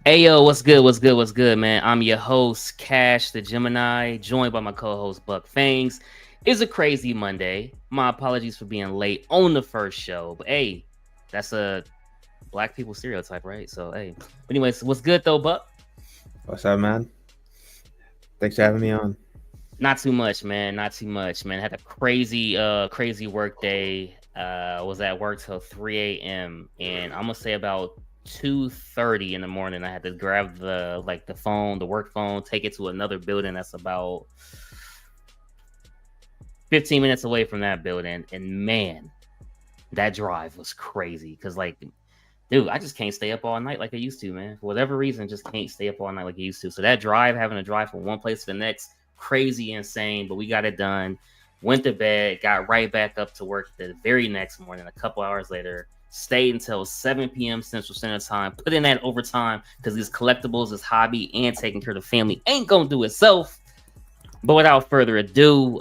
Hey yo, what's good? What's good? What's good, man? I'm your host, Cash the Gemini, joined by my co-host Buck Fangs. It's a crazy Monday. My apologies for being late on the first show, but hey, that's a black people stereotype, right? So hey, but anyways, what's good though, Buck? What's up, man? Thanks for having me on. Not too much, man. Not too much, man. Had a crazy work day. Was at work till 3 a.m. and I'm gonna say about 2:30 in the morning. I had to grab the phone, the work phone, take it to another building that's about 15 minutes away from that building. And man, that drive was crazy. Cause dude, I just can't stay up all night like I used to, man. For whatever reason, just can't stay up all night like I used to. So that drive, having to drive from one place to the next, crazy insane. But we got it done. Went to bed, got right back up to work the very next morning. A couple hours later, stayed until 7 p.m. Central Standard Time. Put in that overtime because these collectibles, this hobby, and taking care of the family ain't gonna do itself. But without further ado,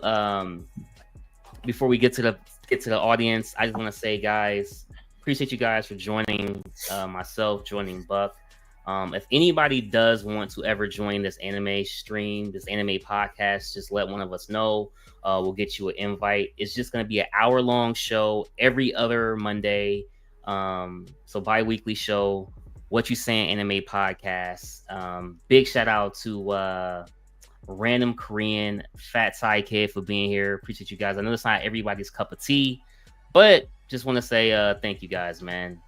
before we get to the audience, I just want to say, guys, appreciate you guys for joining myself, joining Buck. If anybody does want to ever join this anime stream, this anime podcast, just let one of us know. We'll get you an invite. It's just going to be an hour-long show every other Monday. So bi-weekly show. What You Saying Anime Podcast. Big shout out to Random Korean Fat Thai Kid for being here. Appreciate you guys. I know it's not everybody's cup of tea, but just want to say thank you guys, man.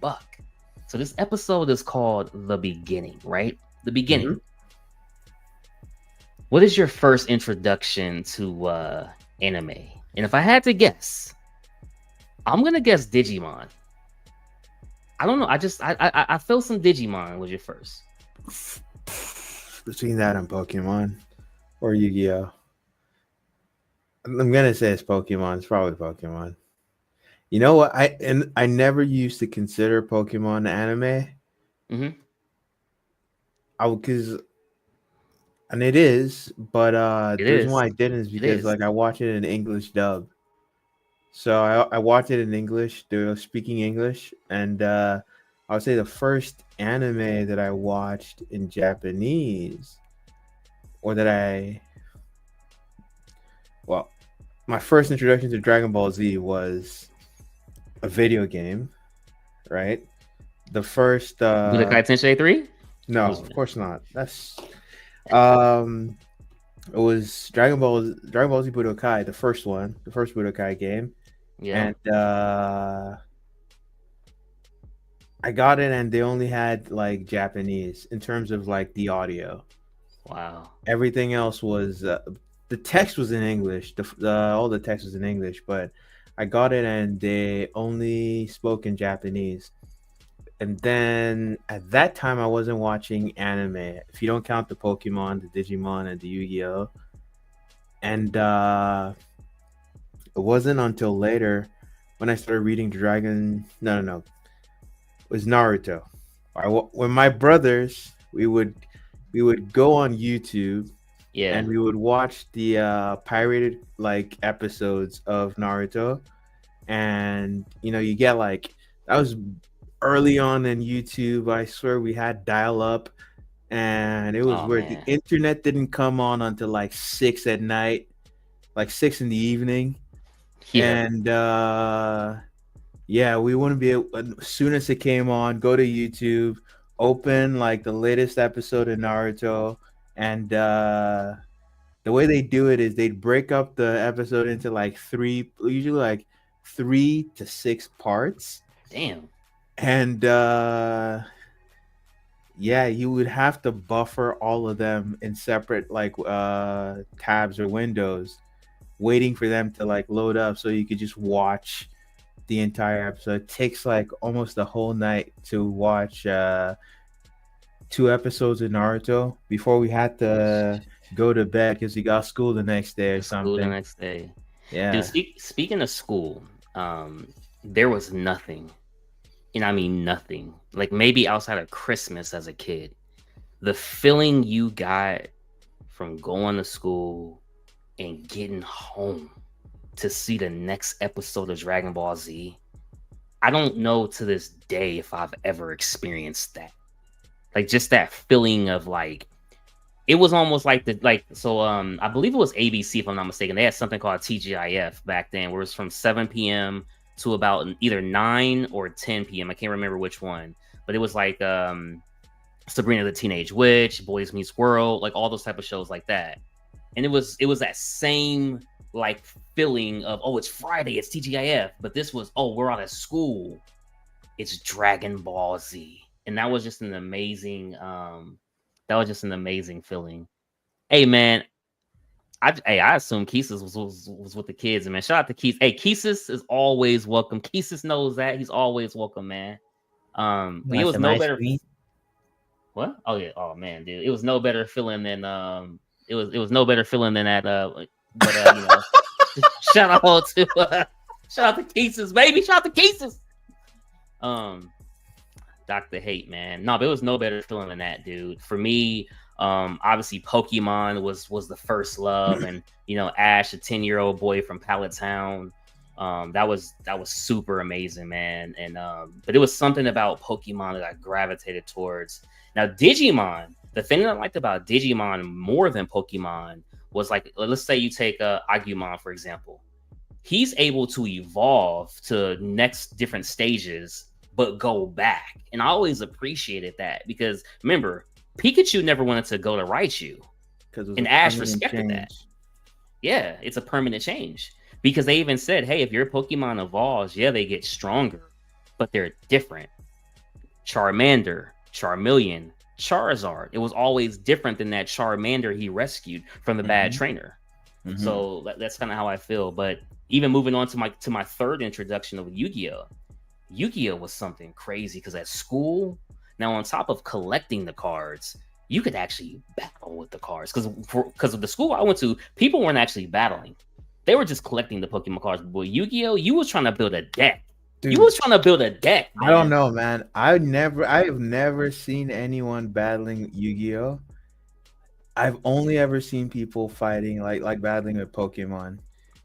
Buck. So this episode is called The Beginning, right? The Beginning. hmm What is your first introduction to anime? And if I had to guess, I'm gonna guess Digimon. I don't know. I feel some Digimon was your first. Between that and Pokemon or Yu-Gi-Oh, I'm gonna say it's Pokemon. It's probably Pokemon. You know what? I never used to consider Pokemon anime. Mm-hmm. I because and it is, but It the reason is. why I didn't is It because is. like I watch it in English dub. So I watch it in English. They're speaking English, and I would say the first anime that I watched in Japanese, or that I well, my first introduction to Dragon Ball Z was a video game, right? The first Budokai Tensei 3? no, Was of course not. That's um it was Dragon Ball Z Budokai, the first one, the first Budokai game. yeah. And I got it and they only had like Japanese in terms of like the audio. Wow. Everything else was the text was in English. All the text was in English, but I got it and they only spoke in Japanese. And then at that time, I wasn't watching anime. If you don't count the Pokemon, the Digimon, and the Yu-Gi-Oh, and it wasn't until later when I started reading Dragon. No, no, no. It was Naruto. When my brothers, we would go on YouTube and Yeah. we would watch the pirated like episodes of Naruto, and you get like that was early on in YouTube. I swear we had dial up, and it was Oh where the man. internet didn't come on until like 6 at night, like 6 in the evening, Yeah. and yeah, we wouldn't be able, as soon as it came on, go to YouTube, open like the latest episode of Naruto, and the way they do it is they'd break up the episode into like three, usually like 3 to 6 parts, Damn. and yeah, you would have to buffer all of them in separate like tabs or windows, waiting for them to like load up so you could just watch the entire episode. It takes like almost the whole night to watch 2 episodes of Naruto before we had to go to bed because we got school the next day or To school the something. next day. Dude, Yeah. speaking of school, there was nothing, and I mean nothing. Like maybe outside of Christmas as a kid, the feeling you got from going to school and getting home to see the next episode of Dragon Ball Z. I don't know to this day if I've ever experienced that. Like just that feeling of like it was almost like I believe it was ABC if I'm not mistaken. They had something called TGIF back then, where it was from 7 p.m. to about either 9 or 10 p.m. I can't remember which one, but it was like Sabrina the Teenage Witch, Boys Meets World, like all those type of shows like that. And it was that same like feeling of, oh, it's Friday, it's TGIF, but this was, oh, we're out of school, it's Dragon Ball Z. And that was just an amazing feeling. Hey man, I assume Keesus was with the kids, man. Shout out to Keesus. Hey, Keesus is always welcome. Keesus knows that. He's always welcome, man. But it was no better. What? Oh yeah. Oh man, dude. It was no better feeling than it was no better feeling than that you know, shout out to Keesus, baby. Shout out to Keesus. Dr. Hate, man. No, but it was no better feeling than that, dude. For me, obviously Pokemon was the first love, and you know, Ash, a 10-year-old boy from Pallet Town. That was super amazing, man. And but it was something about Pokemon that I gravitated towards. Now, Digimon, the thing that I liked about Digimon more than Pokemon was, like, let's say you take Agumon, for example. He's able to evolve to next different stages, but go back. And I always appreciated that because, remember, Pikachu never wanted to go to Raichu. And Ash respected that. Yeah, it's a permanent change. Because they even said, hey, if your Pokemon evolves, yeah, they get stronger, but they're different. Charmander, Charmeleon, Charizard. It was always different than that Charmander he rescued from the bad trainer. So that's kind of how I feel. But even moving on to my third introduction of Yu-Gi-Oh! Yu-Gi-Oh! Was something crazy because at school, now on top of collecting the cards, you could actually battle with the cards. Because of the school I went to, people weren't actually battling. They were just collecting the Pokemon cards. But Yu-Gi-Oh! You was trying to build a deck. Dude, you was trying to build a deck, man. I don't know, man. I have never seen anyone battling Yu-Gi-Oh! I've only ever seen people fighting like battling with Pokemon.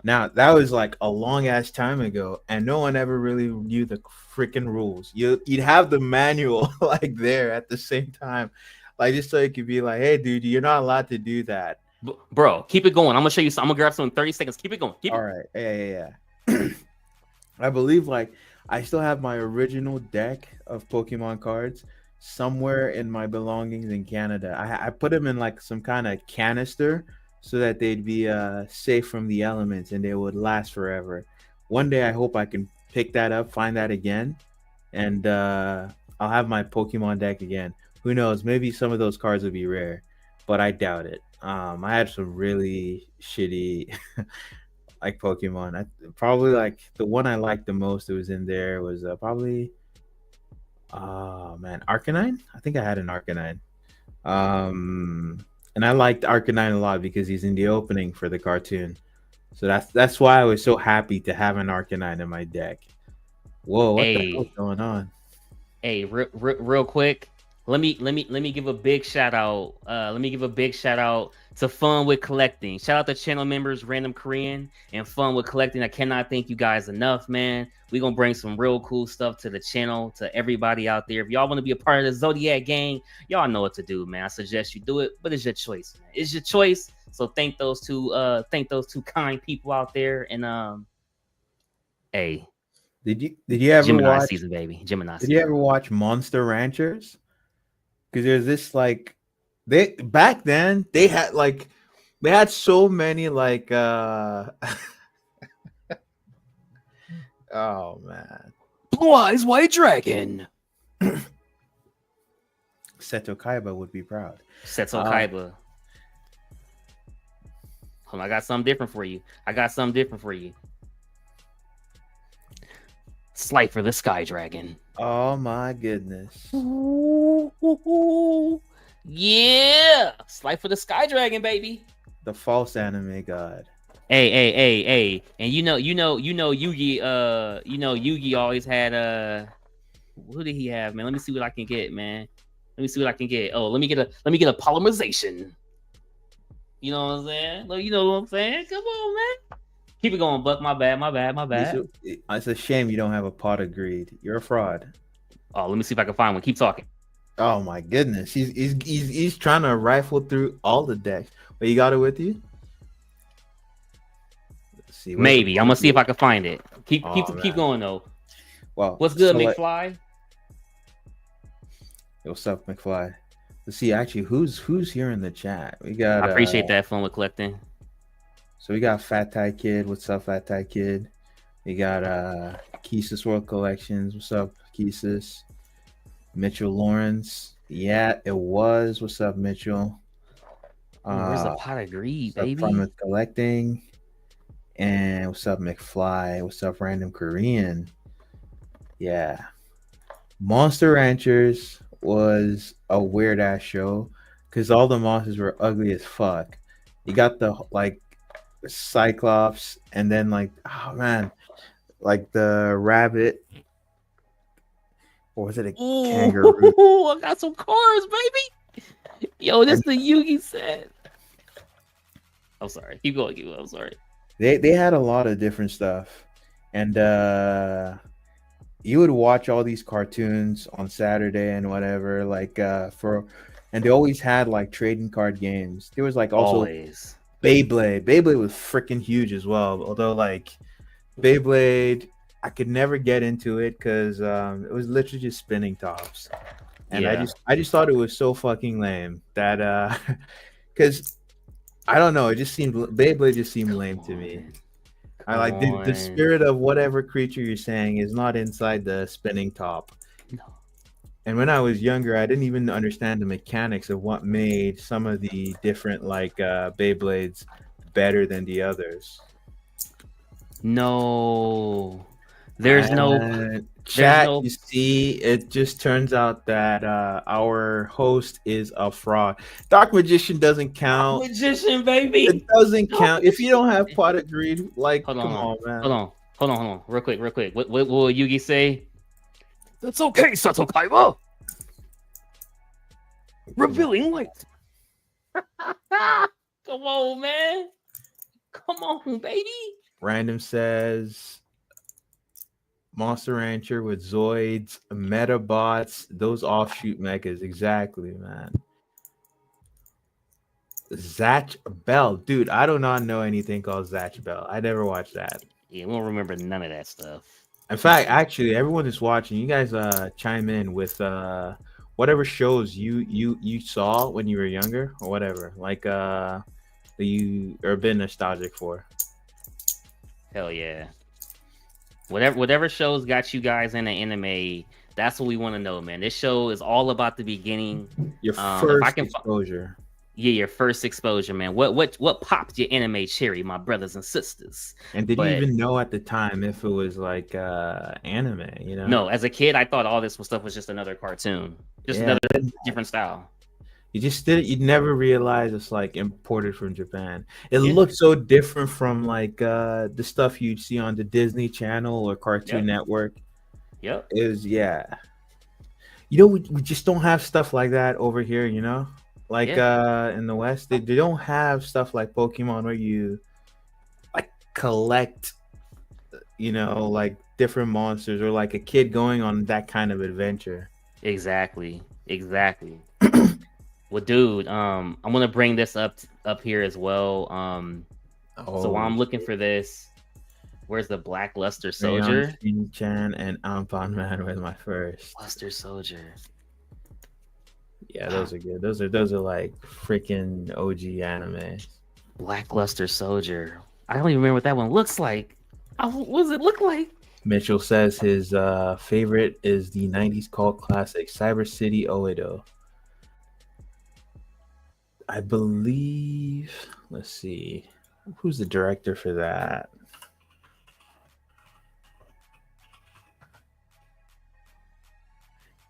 Now that was like a long ass time ago, and no one ever really knew the freaking rules. You'd have the manual like there at the same time, like just so it could be like, hey, dude, you're not allowed to do that. Bro, keep it going. I'm gonna show you some. I'm gonna grab some in 30 seconds. Keep it going. All right. Yeah. I believe like I still have my original deck of Pokemon cards somewhere in my belongings in Canada. I put them in like some kind of canister so that they'd be safe from the elements and they would last forever. One day I hope I can pick that up, find that again, and I'll have my Pokemon deck again. Who knows? Maybe some of those cards will be rare, but I doubt it. I had some really shitty like Pokemon. Probably like the one I liked the most that was in there was probably Arcanine. I think I had an Arcanine. And I liked Arcanine a lot because he's in the opening for the cartoon. So that's why I was so happy to have an Arcanine in my deck. Whoa, what the hell's going on? Hey, real quick. Let me give a big shout out. Let me give a big shout out to Fun with Collecting. Shout out to channel members Random Korean and Fun with Collecting. I cannot thank you guys enough, man. We're gonna bring some real cool stuff to the channel, to everybody out there. If y'all want to be a part of the Zodiac Gang, y'all know what to do, man. I suggest you do it, but it's your choice, man. It's your choice. So thank those two kind people out there. And hey, did you ever Gemini watch season, baby? Gemini did season. you ever watch Monster Ranchers? Because there's this like back then they had so many like oh man, Blue Eyes White Dragon. Seto Kaiba would be proud. Seto Kaiba. Hold on, I got something different for you. Slifer the Sky Dragon. Oh my goodness. Ooh, yeah. Slifer the Sky Dragon, baby. The false anime god. Hey. And you know Yugi, Yugi always had who did he have, man? Let me see what I can get, man. Oh, let me get a polymerization. You know what I'm saying? You know what I'm saying? Come on, man. Keep it going, Buck. My bad. It's a shame you don't have a pot of greed. You're a fraud. Oh, let me see if I can find one. Keep talking. Oh my goodness, he's trying to rifle through all the decks. But you got it with you. Let's see. Where's the Maybe I'm gonna see if party? I can find it. Keep Oh keep keep man. going though. Well, What's good, so like, McFly? what's up, McFly? Let's see. Actually, who's here in the chat? We I got appreciate that fun with collecting. So we got Fat Thai Kid. What's up, Fat Thai Kid? We got Keesis World Collections. What's up, Keesis? Mitchell Lawrence. Yeah, it was. What's up, Mitchell? Where's the pot of greed, What's up, baby? Promise Collecting? And what's up, McFly? What's up, Random Korean? Yeah. Monster Ranchers was a weird ass show because all the monsters were ugly as fuck. You got the like Cyclops, and then like, oh man, like the rabbit, or was it a kangaroo? Ooh, I got some cars, baby. Yo, this And the Yugi set. I'm sorry. Keep going. I'm sorry. they had a lot of different stuff, and you would watch all these cartoons on Saturday and whatever, like and they always had like trading card games. There was like also Always. Beyblade. Beyblade was freaking huge as well. Although like Beyblade, I could never get into it because it was literally just spinning tops, and Yeah. I just thought it was so fucking lame that because I don't know, it just seemed Beyblade just seemed lame to me. I Come like the on. spirit of whatever creature you're saying is not inside the spinning top. No. And when I was younger, I didn't even understand the mechanics of what made some of the different like Beyblades better than the others. No. There's no. Chat, No. you see, it just turns out that our host is a fraud. Dark Magician doesn't count. Magician, baby. It doesn't count. If you don't have pot of greed, like, Hold come on, man. Hold on. Real quick. What will Yugi say? That's okay, Sato Kaiba. Revealing light. Come on, man. Come on, baby. Random says Monster Rancher with Zoids, Metabots, those offshoot mechas. Exactly, man. Zatch Bell. Dude, I do not know anything called Zatch Bell. I never watched that. Yeah, we don't remember none of that stuff. In fact, actually, everyone is watching. You guys chime in with whatever shows you saw when you were younger or whatever. Like that you are been nostalgic for. Hell yeah. Whatever shows got you guys in the anime, that's what we want to know, man. This show is all about the beginning. Your first exposure. Yeah, your first exposure, man. What popped your anime cherry, my brothers and sisters? And did you even know at the time if it was like anime, you know? No, as a kid, I thought all this stuff was just another cartoon. Just another different style. You just did it. You'd never realize it's like imported from Japan. It looked so different from like the stuff you'd see on the Disney Channel or Cartoon Network. Yep. It was, you know, we just don't have stuff like that over here, you know? Like in the West, they don't have stuff like Pokemon where you like collect, you know, like different monsters or like a kid going on that kind of adventure. Exactly. Well, dude, I'm gonna bring this up here as well. So while I'm looking for this, where's the Black Luster Soldier? Chan and Ampan Man was my first. Luster Soldier. Yeah, those are good. Those are like freaking OG anime. Black Luster Soldier. I don't even remember what that one looks like. What does it look like? Mitchell says his favorite is the 90s cult classic Cyber City Oedo. I believe, let's see, who's the director for that?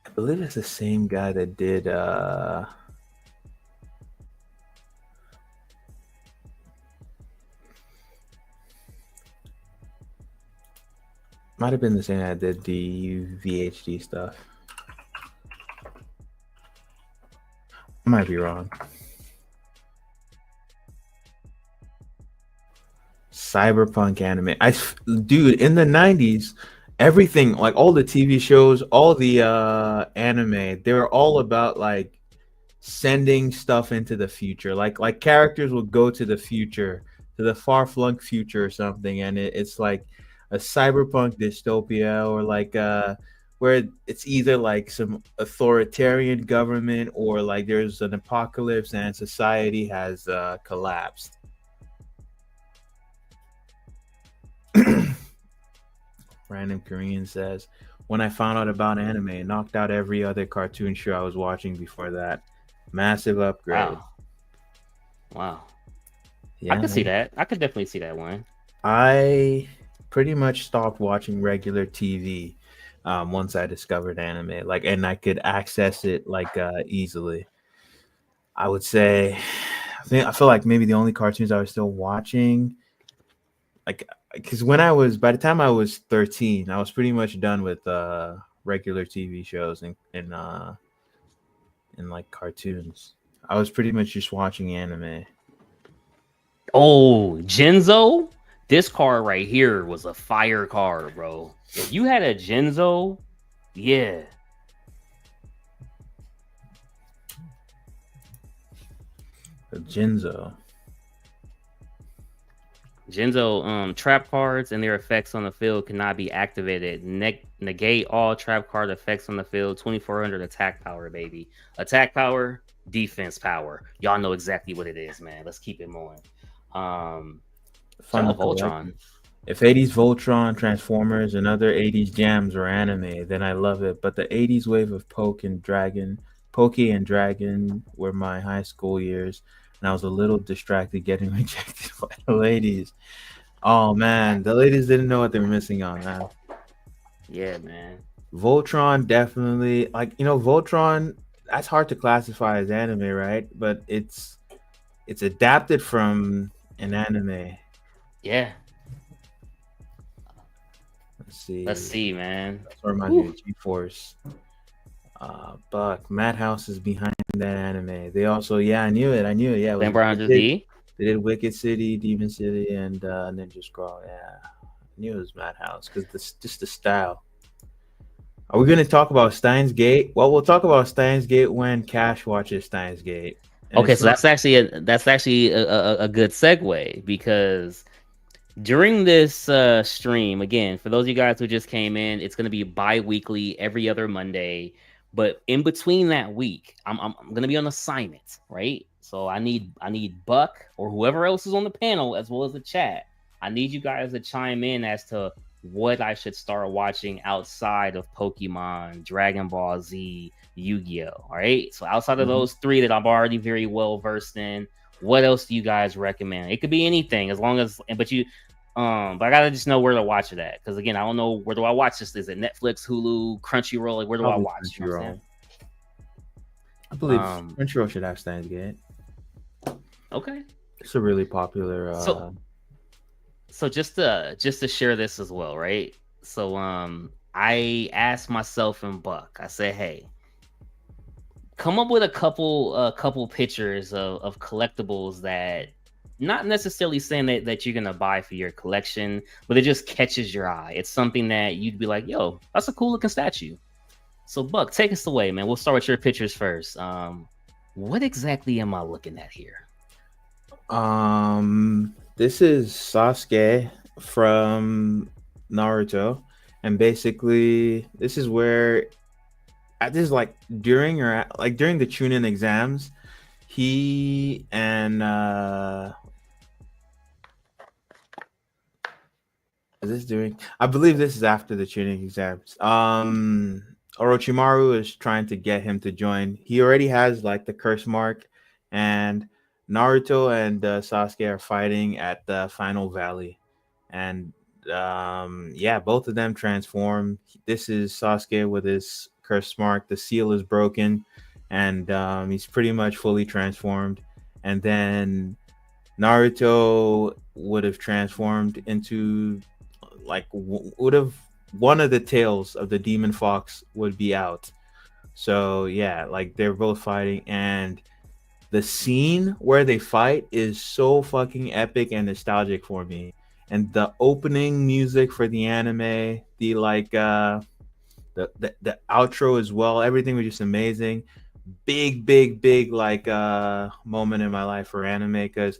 I believe it's the same guy that did might have been the same guy that did the VHD stuff. I might be wrong. Cyberpunk anime. Dude, in the 90s, everything, like all the TV shows, all the anime, they were all about like sending stuff into the future. Like characters will go to the future, to the far flung future or something, and it's like a cyberpunk dystopia, or like where it's either like some authoritarian government, or like there's an apocalypse and society has collapsed. Random Korean says, when I found out about anime, it knocked out every other cartoon show I was watching before that. Massive upgrade. Wow. Wow. I Yeah, could see man. that. I could definitely see that one. I pretty much stopped watching regular TV once I discovered anime, like, and I could access it like easily. I would say, I feel like maybe the only cartoons I was still watching, like, because by the time I was 13, I was pretty much done with regular TV shows and like cartoons. I was pretty much just watching anime. Oh, Genzo. This card right here was a fire card, bro. If you had a Genzo, yeah. Jinzo. Genzo trap cards and their effects on the field cannot be activated. Negate all trap card effects on the field. 2400 attack power, baby. Attack power, defense power. Y'all know exactly what it is, man. Let's keep it moving. Fun to Voltron. If 80s Voltron, Transformers, and other 80s jams were anime, then I love it. But the 80s wave of Poke and Dragon were my high school years, and I was a little distracted getting rejected by the ladies. Oh man, the ladies didn't know what they were missing on, man. Yeah, man. Voltron definitely, like, Voltron, that's hard to classify as anime, right? But it's adapted from an anime. Yeah. Let's see, man. That's what reminds me of G-Force. Buck, Madhouse is behind that anime. They also, I knew it. Yeah, Lamber 100D. They did Wicked City, Demon City, and Ninja Scroll. Yeah, I knew it was Madhouse because just the style. Are we going to talk about Steins Gate? Well, we'll talk about Steins Gate when Cash watches Steins Gate. Okay, so that's actually a good segue, because during this stream, again, for those of you guys who just came in, it's going to be bi-weekly, every other Monday. But in between that week, I'm going to be on assignment, right? So I need Buck or whoever else is on the panel, as well as the chat. I need you guys to chime in as to what I should start watching outside of Pokemon, Dragon Ball Z, Yu-Gi-Oh! All right. So outside of those three that I'm already very well versed in, what else do you guys recommend? It could be anything, as long as, but I gotta just know where to watch it at. Because again, I don't know, where do I watch this? Is it Netflix, Hulu, Crunchyroll? Like, where do I watch? You know what I'm saying? I believe Crunchyroll should have Steins Gate. Okay. It's a really popular. So just to share this as well, right? So I asked myself and Buck, I said, hey, come up with a couple pictures of collectibles that, not necessarily saying that you're gonna buy for your collection, but it just catches your eye. It's something that you'd be like, yo, that's a cool looking statue. So Buck, take us away, man. We'll start with your pictures first. What exactly am I looking at here? This is Sasuke from Naruto, and basically this is where, this is like during the Chunin exams, he and I believe this is after the Chunin exams. Orochimaru is trying to get him to join. He already has like the curse mark, and Naruto and Sasuke are fighting at the final valley, and both of them transform. This is Sasuke with his curse mark. The seal is broken, and he's pretty much fully transformed. And then Naruto would have transformed into one of the tails of the demon fox would be out. So yeah, like they're both fighting, and the scene where they fight is so fucking epic and nostalgic for me. and the opening music for the anime, the like the outro as well. Everything was just amazing. Big like moment in my life for anime, because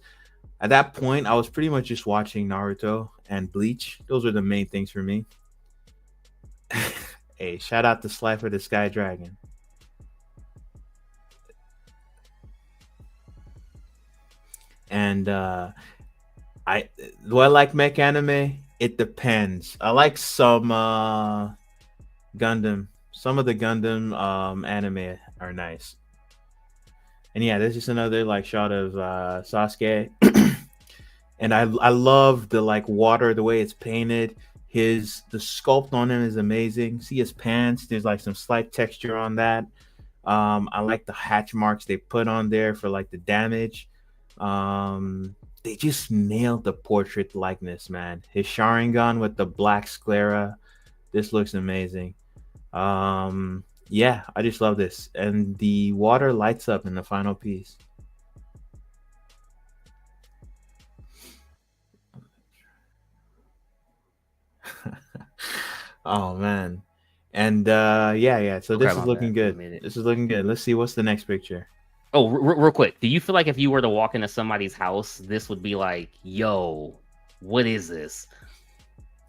at that point I was pretty much just watching Naruto and Bleach. Those were the main things for me. Hey, shout out to Slifer the Sky Dragon. And I do I like mech anime? It depends. I like some Gundam. Some of the Gundam anime are nice. And yeah, there's just another like shot of Sasuke. And I love the like water, the way it's painted. The sculpt on him is amazing. See his pants, there's like some slight texture on that. I like the hatch marks they put on there for like the damage. They just nailed the portrait likeness, man. His Sharingan with the black sclera. This looks amazing. Yeah, I just love this. And the water lights up in the final piece. Oh man. And yeah. So Okay, this is looking good. This is looking good. Let's see what's the next picture. Oh, real quick. Do you feel like if you were to walk into somebody's house, this would be like, yo, what is this?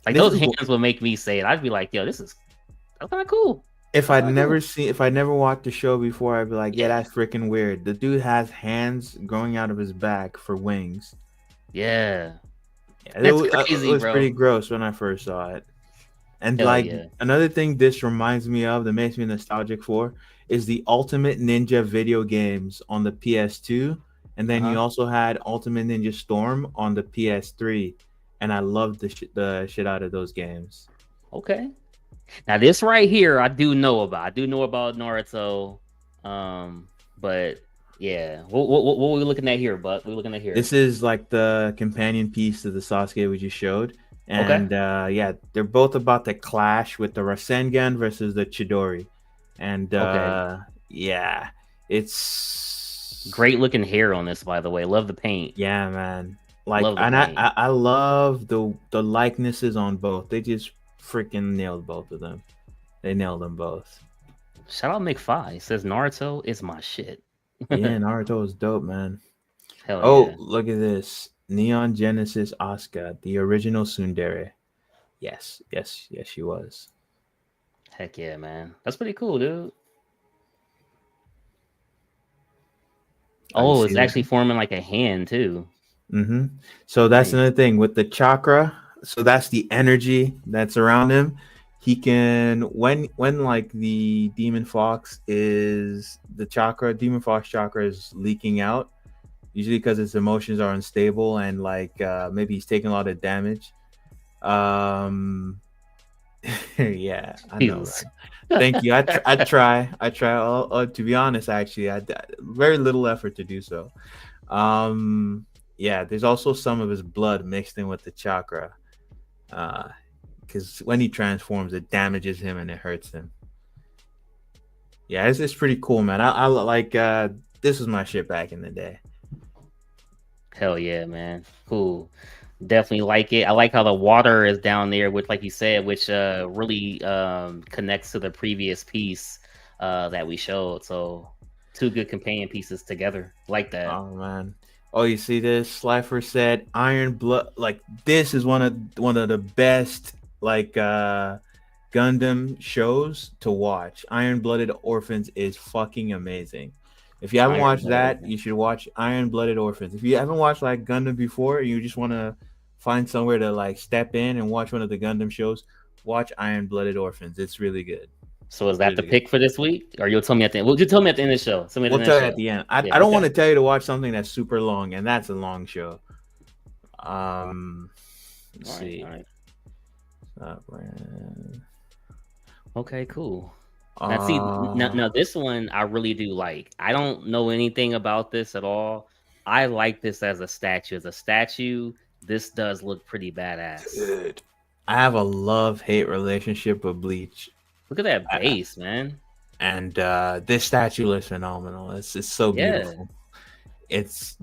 Like This those is hands would make me say it. I'd be like, yo, that's kind of cool. If I'd never watched the show before, I'd be like, yeah, that's freaking weird. The dude has hands growing out of his back for wings. Yeah. That's crazy, it was pretty gross when I first saw it. And another thing this reminds me of that makes me nostalgic for is the Ultimate Ninja video games on the PS2. And then you also had Ultimate Ninja Storm on the PS3. And I loved the shit out of those games. Okay. Now this right here, I do know about. I do know about Naruto, but yeah, what are we looking at here? But we're looking at here. This is like the companion piece to the Sasuke we just showed, and yeah, they're both about to clash with the Rasengan versus the Chidori, and yeah, it's great looking hair on this, by the way. Love the paint. Yeah, man. Like, I love the likenesses on both. They just freaking nailed both of them. They nailed them both. Shout out McFly. He says Naruto is my shit. Yeah, Naruto is dope, man. Hell yeah. Look at this. Neon Genesis Asuka, the original tsundere. Yes, she was. Heck yeah, man. That's pretty cool, dude. Oh, it's actually forming like a hand too. Mm-hmm. So that's another thing with the chakra. So that's the energy that's around him. He can when like the demon fox is the chakra, demon fox chakra is leaking out, usually because his emotions are unstable and like maybe he's taking a lot of damage. Yeah, I know. Right? Thank you. I try. To be honest, actually, I very little effort to do so. Yeah, there's also some of his blood mixed in with the chakra. Because when he transforms, it damages him and it hurts him. Yeah, it's pretty cool, man. I like this was my shit back in the day. Hell yeah, man. Cool. Definitely like it. I like how the water is down there, which, like you said, which really connects to the previous piece that we showed. So two good companion pieces together like that. Oh man. Oh, you see this? Slifer said Iron Blood. Like, this is one of the best like Gundam shows to watch. Iron Blooded Orphans is fucking amazing. If you haven't watched that, you should watch Iron Blooded Orphans. If you haven't watched like Gundam before, you just want to find somewhere to like step in and watch one of the Gundam shows, watch Iron Blooded Orphans. It's really good. So is that really the pick for this week? Or you'll tell me at the end? Well, you tell me at the end of the show. We'll tell you at the end. I don't want to tell you to watch something that's super long, and that's a long show. Let's see. All right. Okay, cool. Now, see, now this one I really do like. I don't know anything about this at all. I like this as a statue. As a statue, this does look pretty badass. Dude, I have a love-hate relationship with Bleach. Look at that base, man. And this statue looks phenomenal. It's so beautiful. It's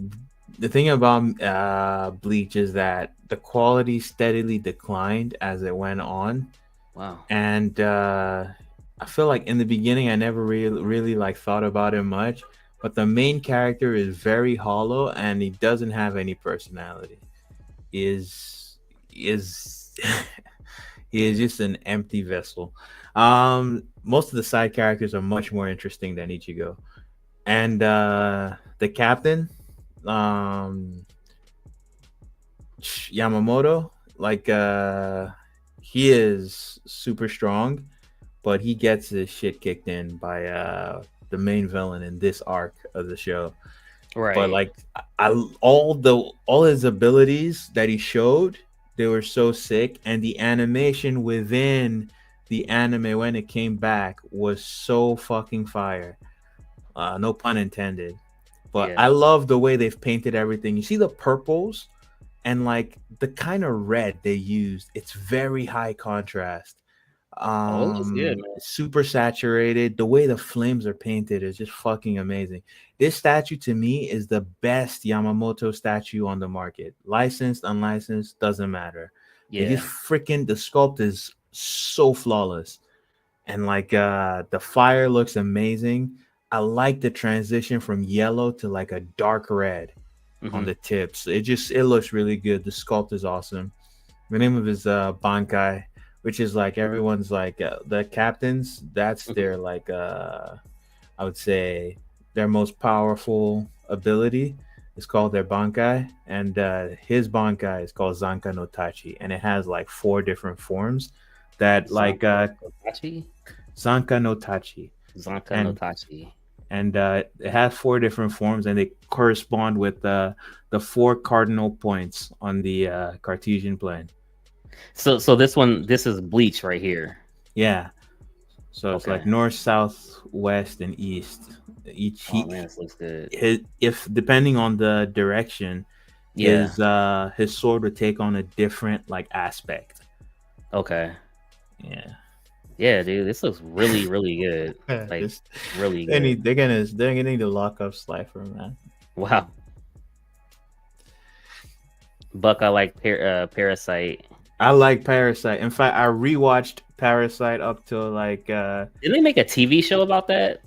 the thing about Bleach is that the quality steadily declined as it went on, Wow. and I feel like in the beginning I never really like thought about it much, but the main character is very hollow and he doesn't have any personality. Is he is just an empty vessel. Most of the side characters are much more interesting than Ichigo, and the captain, um, Yamamoto, like he is super strong, but he gets his shit kicked in by the main villain in this arc of the show. But Right. like all his abilities that he showed, they were so sick, and the animation within the anime when it came back was so fucking fire. No pun intended. But Yeah. I love the way they've painted everything. You see the purples and like the kind of red they used. It's very high contrast. Oh, it looks good, Super saturated. The way the flames are painted is just fucking amazing. This statue to me is the best Yamamoto statue on the market. Licensed, unlicensed, doesn't matter. They just Yeah. freaking, the sculpt is so flawless. And like the fire looks amazing. I like the transition from yellow to like a dark red on Mm-hmm. the tips. It looks really good. The sculpt is awesome. The name of his Bankai, which is like everyone's like the captains. That's Mm-hmm. their like I would say their most powerful ability. It's called their Bankai, and his Bankai is called Zanka no Tachi, and it has like 4 different forms that like Zanka no Tachi. Zanka no Tachi, Zanka no and Tachi. it has 4 different forms, and they correspond with the 4 cardinal points on the Cartesian plane. So this is Bleach right here. Yeah, so it's like Okay. north, south, west, and east. Each Oh man, this looks good. if depending on the direction, Yeah. his sword would take on a different like aspect. Okay. Yeah, Yeah, dude, this looks really, really good. Like this really good. they're gonna need to lock up Slifer, man. Wow. Buck, I like Parasite. I like Parasite. In fact, I rewatched Parasite up till like Didn't they make a TV show about that?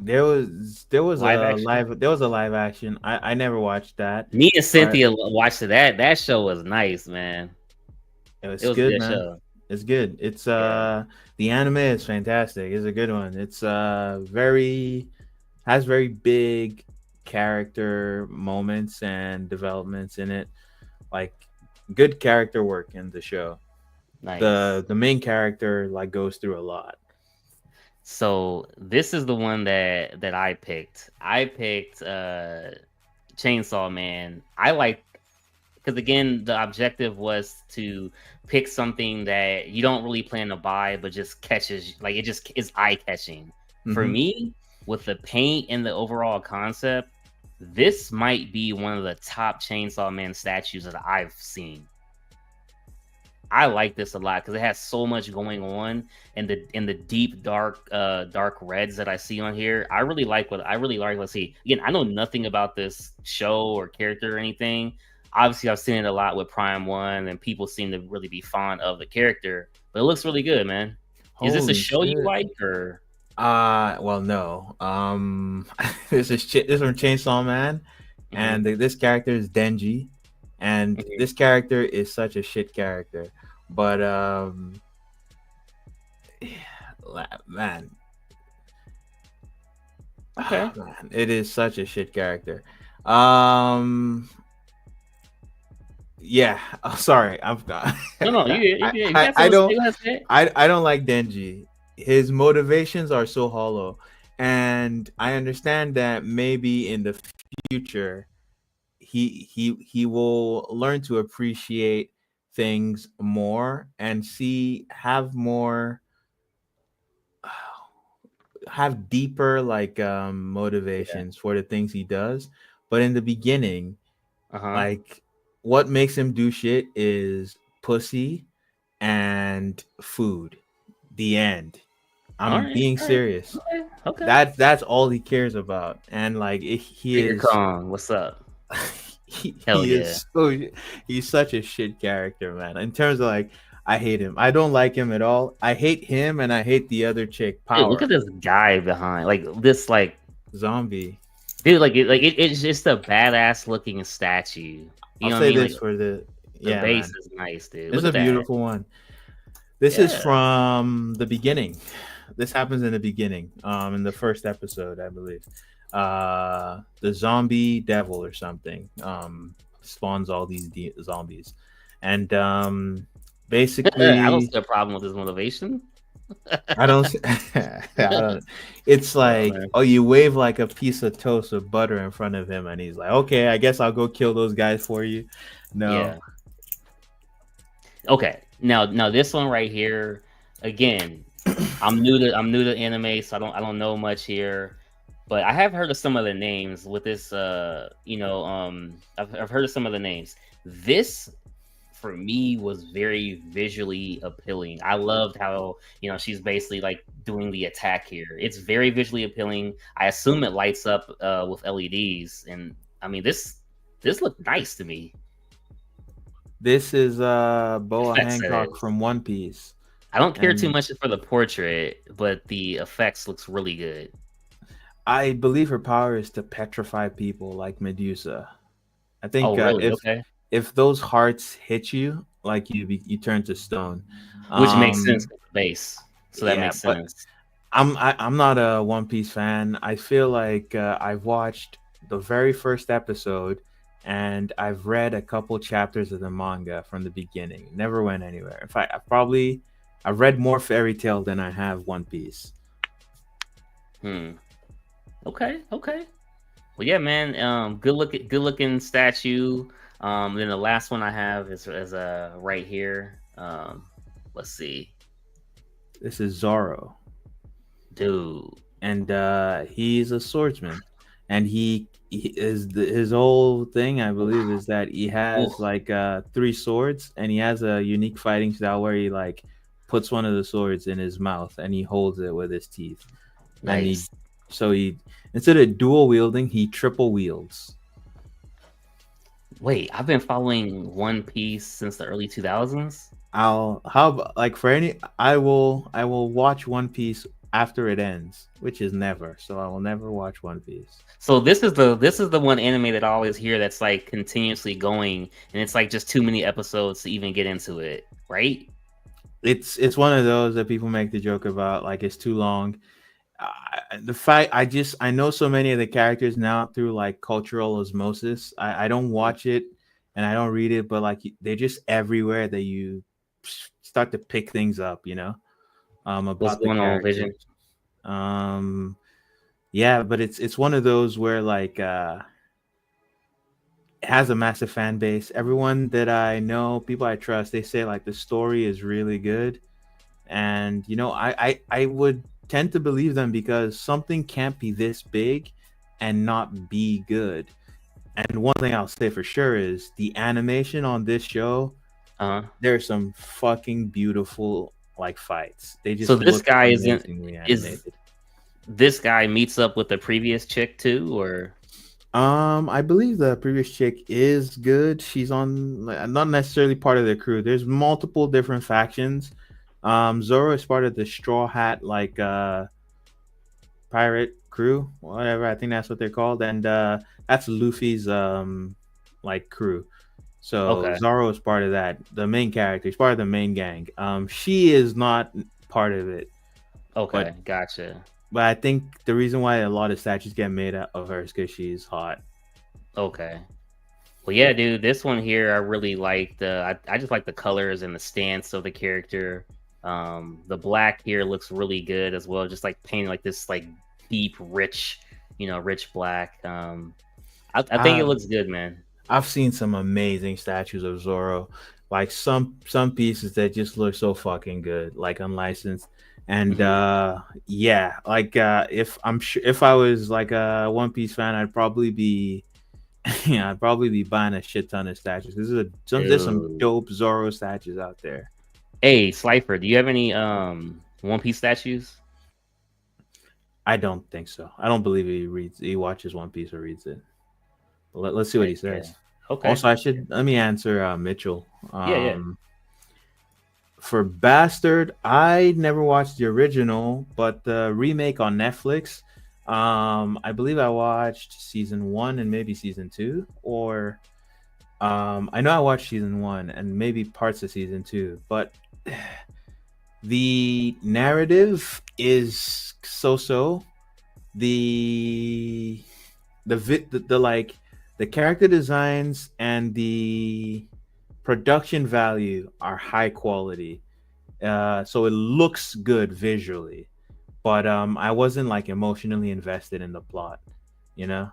there was Live a action? live action. I never watched that, Me and but Cynthia watched that. That show was nice, man. it It was was a good, good man. show. It's good. It's Yeah. the anime is fantastic. It's a good one. It's very has very big character moments and developments in it. Like good character work in the show. Nice. The main character like goes through a lot. So this is the one that I picked. I picked Chainsaw Man. I like because again the objective was to pick something that you don't really plan to buy but just catches like it just is eye catching. For Mm-hmm. me, with the paint and the overall concept, this might be one of the top Chainsaw Man statues that I've seen. I like this a lot because it has so much going on and the deep dark reds that I see on here. I really like. Let's see again. I know nothing about this show or character or anything. Obviously, I've seen it a lot with Prime One, and people seem to really be fond of the character. But it looks really good, man. Is this a Holy show you shit. like or? Well, no. This is from Chainsaw Man, Mhm, and this character is Denji, and mhm. this character is such a shit character. But man, Okay. man, it is such a shit character. Um, yeah. Oh, sorry, I'm. No, you got I something to say. don't. Go ahead, say it. I don't like Denji. His motivations are so hollow, and I understand that maybe in the future he will learn to appreciate things more and see have deeper like Yeah. motivations for the things he does. But in the beginning, Uh huh. like what makes him do shit is pussy and food. The end. All I'm right. being All right. serious. Okay. Okay. That's all he cares about. And like he Bigger is Kong, what's up? Hell he yeah. is he's such a shit character, man. In terms of like, I hate him. I don't like him at all. I hate him, and I hate the other chick, Dude, look Power at this guy behind. Like this, like Zombie. dude, it's just a badass looking statue. You I'll know what I say mean? Like this for the yeah, base man. is nice, dude. It's Look a at that. beautiful one. This is Yeah. from the beginning. This happens in the beginning, in the first episode, I believe. The zombie devil or something spawns all these zombies, and I don't basically, see a problem with his motivation. I don't, I don't. It's Oh like, man. oh, you wave like a piece of toast with butter in front of him, and he's like, okay, I guess I'll go kill those guys for you. No, Yeah. Okay. Now this one right here, again, I'm new to anime, so I don't know much here. But I have heard of some of the names with this I've heard of some of the names. This for me was very visually appealing. I loved how, she's basically like doing the attack here. It's very visually appealing. I assume it lights up with LEDs, and I mean this looked nice to me. this is Boa Effects that Hancock is. from One Piece, I don't care too and much for the portrait, but the effects looks really good. I believe her power is to petrify people like Medusa. I Oh, think really? Okay. if those hearts hit you, like you turn to stone. Which makes sense Um, with the base. So that yeah, makes but sense. I'm not a One Piece fan. I feel like I've watched the very first episode, and I've read a couple chapters of the manga from the beginning. Never went anywhere. In fact, I've read more fairy tale than I have One Piece. Hmm. Okay. Okay. Well, yeah, man. Good looking statue. Then the last one I have is right here. Let's see, This is Zoro, dude. and he's a swordsman, and he is his whole thing, I believe, is that he Ooh, has like three swords, and he has a unique fighting style where he like puts one of the swords in his mouth and he holds it with his teeth, and nice. he instead of dual wielding, he triple wields. Wait, I've been following One Piece since the early 2000s. Like for any, I will watch One Piece after it ends, which is never. So I will never watch One Piece. So this is the one anime that I always hear that's like continuously going, and it's like just too many episodes to even get into it, right? It's one of those that people make the joke about, like it's too long. The fact I know so many of the characters now through like cultural osmosis. I don't watch it and I don't read it, but like they're just everywhere that you start to pick things up, What's about the going on, Vision? characters. Um, yeah, but it's one of those where like it has a massive fan base. Everyone that I know, people I trust, they say like the story is really good, and I would tend to believe them because something can't be this big and not be good. And one thing I'll say for sure is the animation on this show. Uh, There's some fucking beautiful like fights. They so just this look guy amazingly is animated. this guy meets up with the previous chick too, or I believe the previous chick is good. She's on like, not necessarily part of the crew. There's multiple different factions. Zoro is part of the Straw Hat like pirate crew, whatever. I think that's what they're called, and that's Luffy's like crew. So okay, Zoro is part of that. The main character, she's part of the main gang. She is not part of it, but okay, gotcha. I think the reason why a lot of statues get made out of her is because she's hot. Okay. Well, yeah, dude, this one here I really like I just like the colors and the stance of the character. The black here looks really good as well, just like painted like this like deep, rich, rich black. I think it I looks good, man. I've seen some amazing statues of Zoro, like some pieces that just look so fucking good, like unlicensed. And Hmm. yeah, like if I'm sure if I was like a One Piece fan, I'd probably be yeah, I'd probably be buying a shit ton of statues. There's some Dude. dope Zoro statues out there. Hey, Slifer, do you have any One Piece statues? I don't think so. I don't believe he watches One Piece or reads it. Let's see what he Yeah. says. Okay. Also, let me answer Mitchell. Yeah. For Bastard, I never watched the original, but the remake on Netflix. I believe I watched season 1 and maybe season 2, or I know I watched season 1 and maybe parts of season 2, but the narrative is so. The the like the character designs and the production value are high quality, so it looks good visually, but I wasn't like emotionally invested in the plot, you know.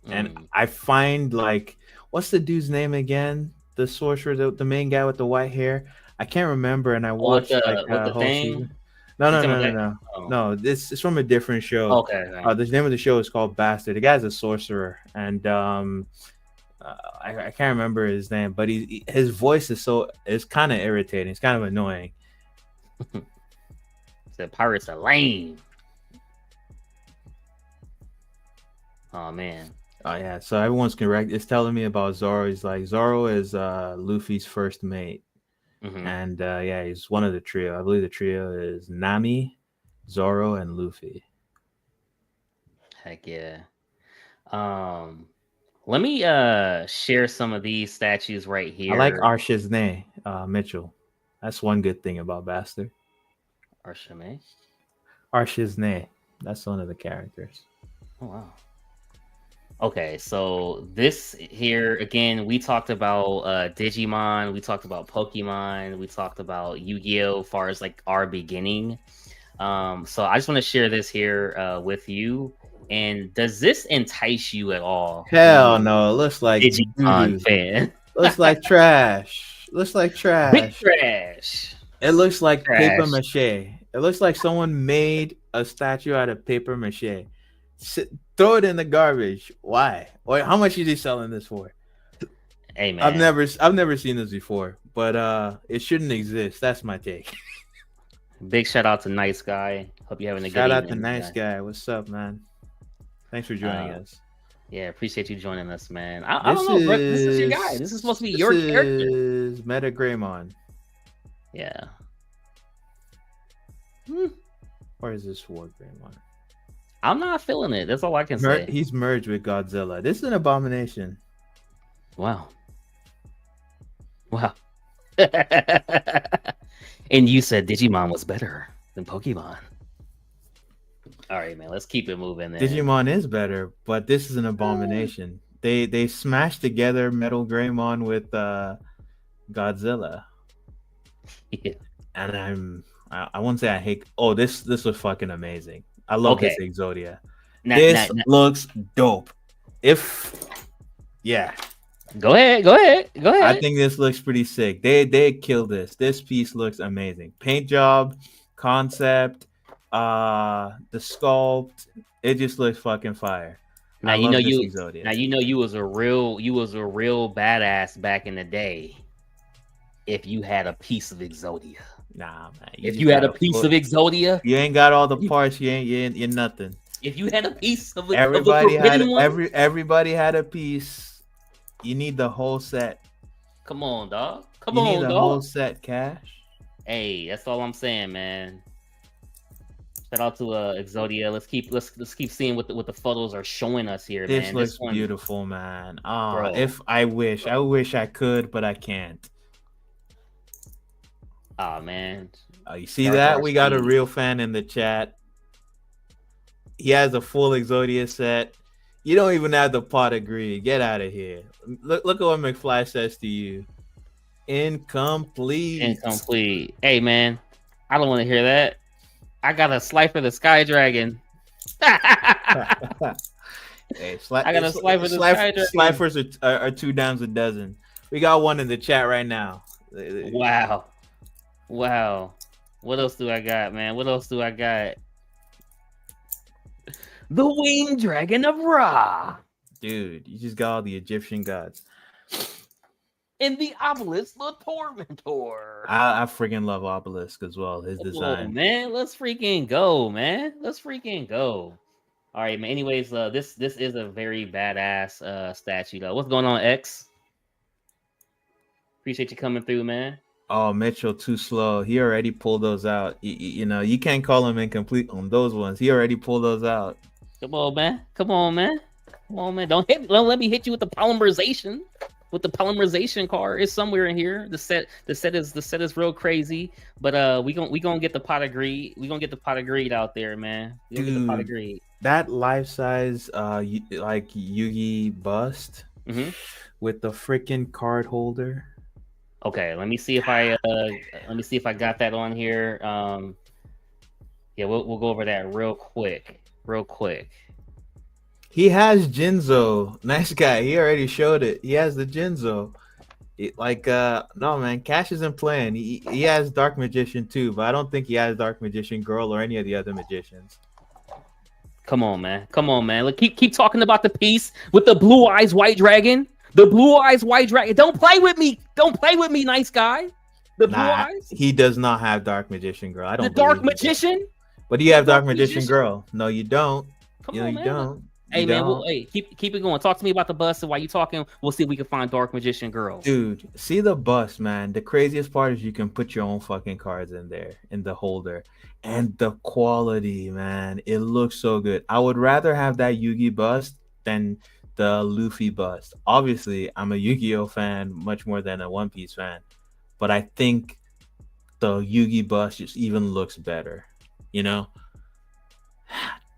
And Mm. I find like, what's the dude's name again, the sorcerer, the main guy with the white hair? I can't remember, and I Oh, watched like with a the whole thing. season. No, You no, talking no, about no, that? no, Oh, no. This is from a different show. okay. The name of the show is called Bastard. The guy's a sorcerer, and I can't remember his name, but his voice is kind of irritating. It's kind of annoying. Said pirates are lame. Oh man. Oh yeah, so everyone's correct. It's telling me about Zoro. He's like, Zoro is Luffy's first mate, Mm-hmm. and yeah, he's one of the trio. I believe the trio is Nami, Zoro, and Luffy. Heck yeah. Um, let me share some of these statues right I like here. Arshizne, Mitchell. That's one good thing about Bastard. Arshame. Arshizne. That's one of the characters. Oh wow. Okay, so this here again, we talked about Digimon, we talked about Pokemon, we talked about Yu-Gi-Oh! As far as like our beginning. So I just want to share this here with you. And does this entice you at all, Hell being no, it looks a like doo Digimon doo. fan? Looks like trash. Looks like Big trash. trash. It looks like paper Trash. mache. It looks like someone made a statue out of paper mache. Throw it in the garbage. Why? Wait, how much is he selling this for? Hey man. I've never seen this before, but it shouldn't exist. That's my take. Big shout out to Nice Guy. Hope you're having a good Shout out to evening. Nice Guy. What's up, man? Thanks for joining us. Yeah, appreciate you joining us, man. I don't know, bro. This is your guy. This is supposed to be your character. This is Meta Greymon. Yeah. Or is this War Greymon? I'm not feeling it. That's all I can say. He's merged with Godzilla. This is an abomination. Wow. Wow. And you said Digimon was better than Pokemon. All right, man. Let's keep it moving. Then. Digimon is better, but this is an abomination. They smashed together Metal Greymon with Godzilla. Yeah. And I won't say I hate. Oh, this was fucking amazing. I love this Exodia. This looks dope. Yeah. Go ahead. I think this looks pretty sick. They killed this. This piece looks amazing. Paint job, concept, the sculpt. It just looks fucking fire. Now you know you was a real badass back in the day. If you had a piece of Exodia. Nah, man. If you had a piece of Exodia, you ain't got all the parts. You're nothing. If you had a piece of everybody had a piece. You need the whole set. Come on, dog. You need the whole set, Cash. Hey, that's all I'm saying, man. Shout out to Exodia. Let's keep seeing what the photos are showing us here, man. This looks beautiful, man. If I wish I could, but I can't. Oh man. You see that? We got a real fan in the chat. He has a full Exodia set. You don't even have the pot of greed. Get out of here. Look at what McFly says to you. Incomplete. Hey man, I don't want to hear that. I got a Slifer the Sky Dragon. Hey, I got a Slifer the Sky Dragon. Slifers are 2 dimes a dozen. We got one in the chat right now. Wow. What else do I got, man? The Winged Dragon of Ra. Dude, you just got all the Egyptian gods. And the Obelisk the Tormentor. I freaking love Obelisk as well. His design. Man, let's freaking go, man. Let's freaking go. All right, man. Anyways, this is a very badass statue though. What's going on, X? Appreciate you coming through, man. Oh, Mitchell, too slow. He already pulled those out. You know, you can't call him incomplete on those ones. He already pulled those out. Come on, man. Come on, man. Come on, man. Don't let me hit you with the polymerization. With the polymerization card, it's somewhere in here. The set is real crazy. But we gonna get the pot of greed. We gonna get the pot of greed out there, man. We gonna get the pot of greed. That life size like Yugi bust with the freaking card holder. Okay, let me see if I got that on here. Yeah, we'll go over that real quick. He has Jinzo. Nice guy. He already showed it. He has the Jinzo. No man, Cash isn't playing. He has Dark Magician too, but I don't think he has Dark Magician Girl or any of the other magicians. Come on, man. Look, keep talking about the piece with the blue eyes white dragon. The blue eyes white dragon. Don't play with me, nice guy. The blue eyes. He does not have Dark Magician Girl. I don't. The Dark Magician. But do you have Dark Magician Girl? No, you don't. Come on, you man. Don't. Hey man, keep it going. Talk to me about the bust, and while you talking, we'll see if we can find Dark Magician Girl. Dude, see the bust, man. The craziest part is you can put your own fucking cards in there in the holder, and the quality, man, it looks so good. I would rather have that Yugi bust than the Luffy bust. Obviously, I'm a Yu-Gi-Oh fan much more than a One Piece fan, but I think the Yugi bust just even looks better. You know,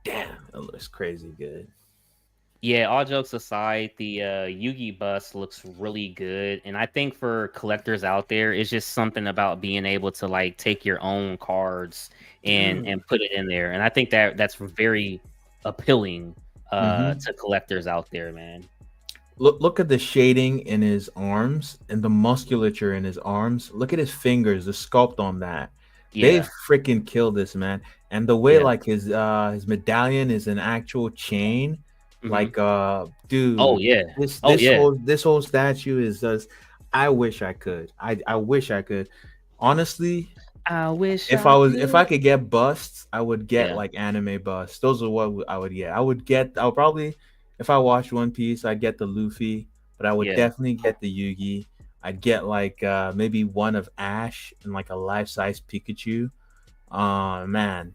damn, it looks crazy good. Yeah, all jokes aside, the Yugi bust looks really good, and I think for collectors out there, it's just something about being able to like take your own cards and put it in there, and I think that's very appealing to collectors out there, man. Look at the shading in his arms and the musculature in his arms. Look at his fingers, the sculpt on that. They freaking killed this, man. And the way like his medallion is an actual chain. Like dude, this whole statue is just, I wish I could. I wish I could. Honestly, if I could get busts, I would get like anime busts. Those are what I would get. I'll probably, if I watched One Piece, I'd get the Luffy, but I would definitely get the Yugi. I'd get like maybe one of Ash and like a life-size Pikachu. Man.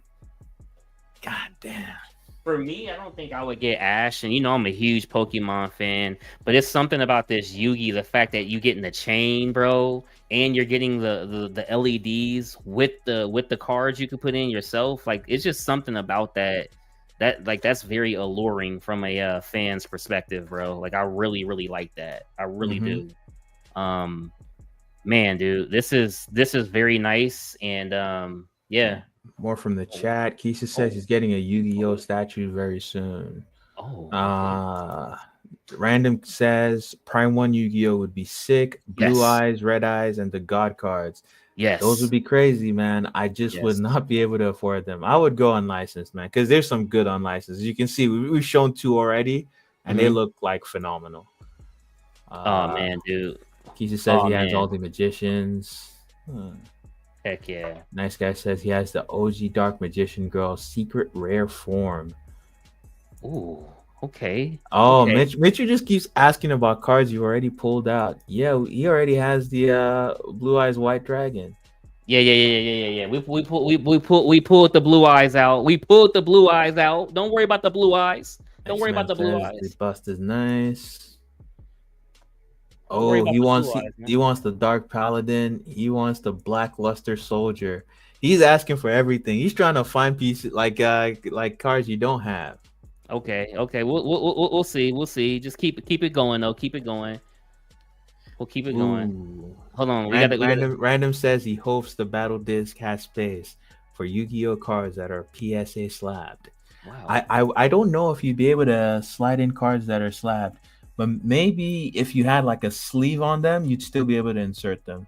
God damn. For me, I don't think I would get Ash, and I'm a huge Pokemon fan, but it's something about this Yugi, the fact that you getting the chain, bro, and you're getting the LEDs with the cards you can put in yourself. Like, it's just something about that like that's very alluring from a fan's perspective, bro. Like, I really, really like that. I really do. Man, dude, this is very nice, and yeah. More from the chat. Keisha says he's getting a Yu-Gi-Oh statue very soon. Random says Prime 1 Yu-Gi-Oh would be sick. Blue eyes, red eyes, and the God cards. Yes. Those would be crazy, man. I just would not be able to afford them. I would go unlicensed, man, because there's some good unlicensed. As you can see, we've shown 2 already, and they look like phenomenal. Oh, man, dude. Keisha says he has all the magicians. Heck yeah. Nice guy says he has the OG Dark Magician Girl secret rare form. Ooh, okay. Oh, okay. Mitch just keeps asking about cards you already pulled out. Yeah, he already has the Blue Eyes White Dragon. Yeah. We pulled the blue eyes out. We pulled the blue eyes out. Don't worry about the blue eyes. Don't worry about the blue eyes. The bust is nice. Oh, he wants the Dark Paladin. He wants the Black Luster Soldier. He's asking for everything. He's trying to find pieces like cards you don't have. Okay. We'll see. We'll see. Just keep it going though. Keep it going. We'll keep it going. Ooh. Hold on. Random says he hopes the Battle Disc has space for Yu-Gi-Oh cards that are PSA slabbed. Wow. I don't know if you'd be able to slide in cards that are slabbed. But maybe if you had like a sleeve on them, you'd still be able to insert them.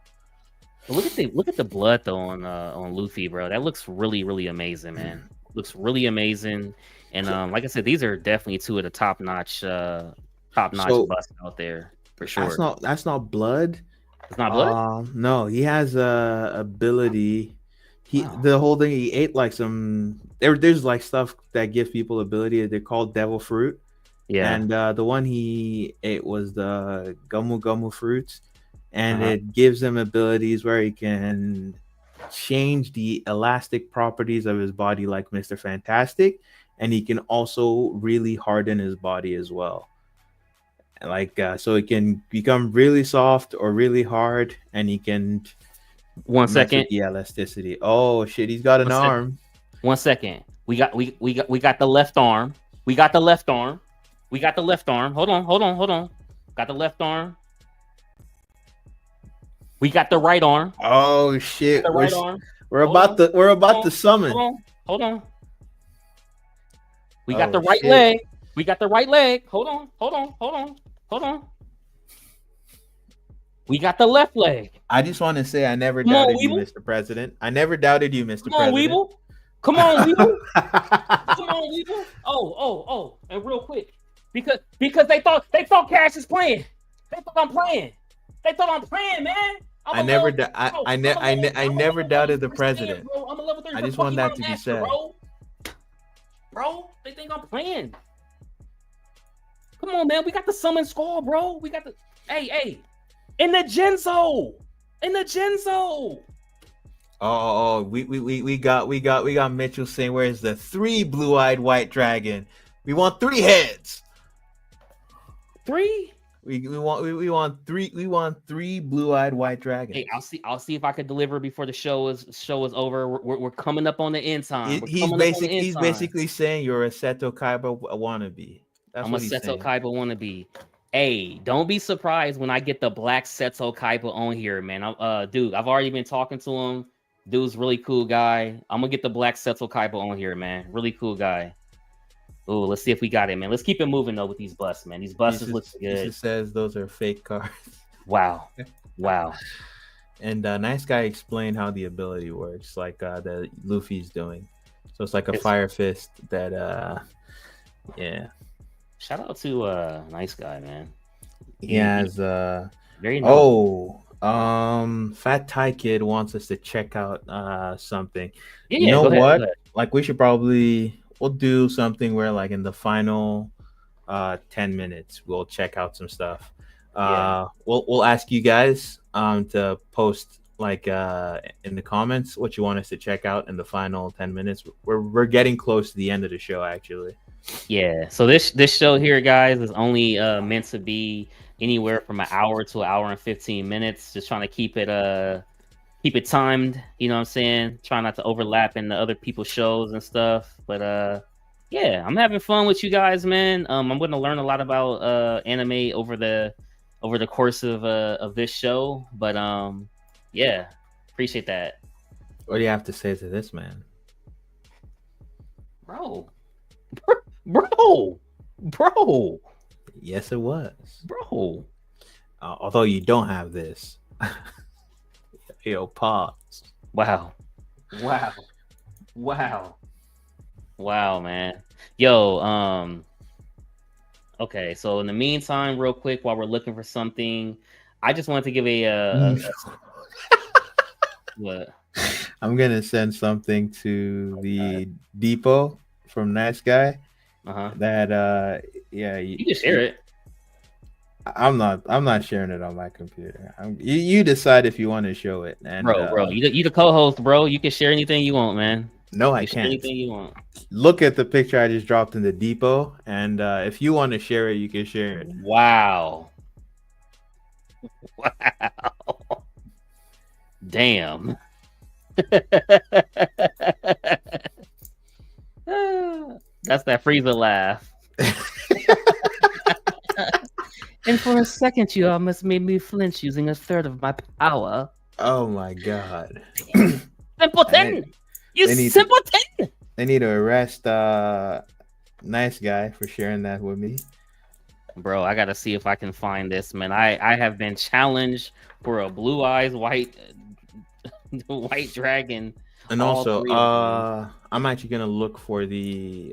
Look at the blood though on Luffy, bro. That looks really, really amazing, man. Looks really amazing. And like I said, these are definitely 2 of the top notch busts out there for sure. That's not blood. It's not blood. No, he has a ability. Wow. The whole thing, he ate like some there's like stuff that gives people ability. They're called devil fruit. Yeah. And the one he ate was the gumu gumu fruits, and Uh-huh. it gives him abilities where he can change the elastic properties of his body like Mr. Fantastic, and he can also really harden his body as well. Like so it can become really soft or really hard, and he can 1 second. mess with the elasticity. Oh shit, he's got an 1 second. arm. 1 second. We got the left arm. We got the left arm. We got the left arm. Hold on. Got the left arm. We got the right arm. Oh shit. The right arm. We're about to summon. Hold on. We got the Oh, right shit. leg. We got the right leg. Hold on. We got the left leg. I just want to say I never Come on, doubted you, Weeble. Mr. President. I never doubted you, Mr. Come on, President. Weeble. Come on, Weeble. Come on, Weeble. Oh. And real quick. Because they thought Cash is playing. They thought I'm playing. They thought I'm playing, man. I never doubted the president. Bro. I'm a level 30 I just want that to be said. Bro, they think I'm playing. Come on, man. We got the summon skull, bro. We got the hey. In the Genzo. Oh, we got Mitchell saying, "Where's the 3 blue-eyed white dragon? We want 3 heads. 3? We want 3 blue-eyed white dragons." Hey, I'll see if I could deliver before the show is over. We're coming up on the end time. He's basically saying you're a Seto Kaiba wannabe. That's I'm a what he's Seto saying. Kaiba wannabe. Hey, don't be surprised when I get the black Seto Kaiba on here, man. Dude, I've already been talking to him. Dude's really cool guy. I'm gonna get the black Seto Kaiba on here, man. Really cool guy. Ooh, let's see if we got it, man. Let's keep it moving though with these busts, man. These busts look good. He says those are fake cards. Wow. And Nice Guy explained how the ability works, like that Luffy's doing. So it's like a fire fist that yeah. Shout out to Nice Guy, man. He has very nice. Fat Thai Kid wants us to check out something. Yeah, you know go what? ahead. Like we'll do something where like in the final 10 minutes we'll check out some stuff. We'll ask you guys to post like in the comments what you want us to check out in the final 10 minutes. We're getting close to the end of the show actually. Yeah, so this show here, guys, is only meant to be anywhere from an hour to an hour and 15 minutes. Just trying to keep it timed. You know what I'm saying? Trying not to overlap in the other people's shows and stuff. But yeah, I'm having fun with you guys, man. I'm going to learn a lot about anime over the course of this show. But yeah, appreciate that. What do you have to say to this, man? Bro. Yes, it was. Bro. Although you don't have this. Yo, pause. Wow, man. Yo, okay, so in the meantime, real quick, while we're looking for something, I just wanted to give what? I'm gonna send something to the depot from Nice Guy. That yeah, you can share it. I'm not sharing it on my computer. You decide if you want to show it. And bro, you the co-host, bro. You can share anything you want, man. No, I can't. Anything you want. Look at the picture I just dropped in the depot, and if you want to share it, you can share it. Wow. Damn. That's that Frieza laugh. And for a second, you almost made me flinch using a third of my power. Oh my god. Simpleton! Simpleton! They need to arrest Nice Guy for sharing that with me. Bro, I gotta see if I can find this, man. I have been challenged for a blue eyes white dragon. And also, I'm actually gonna look for the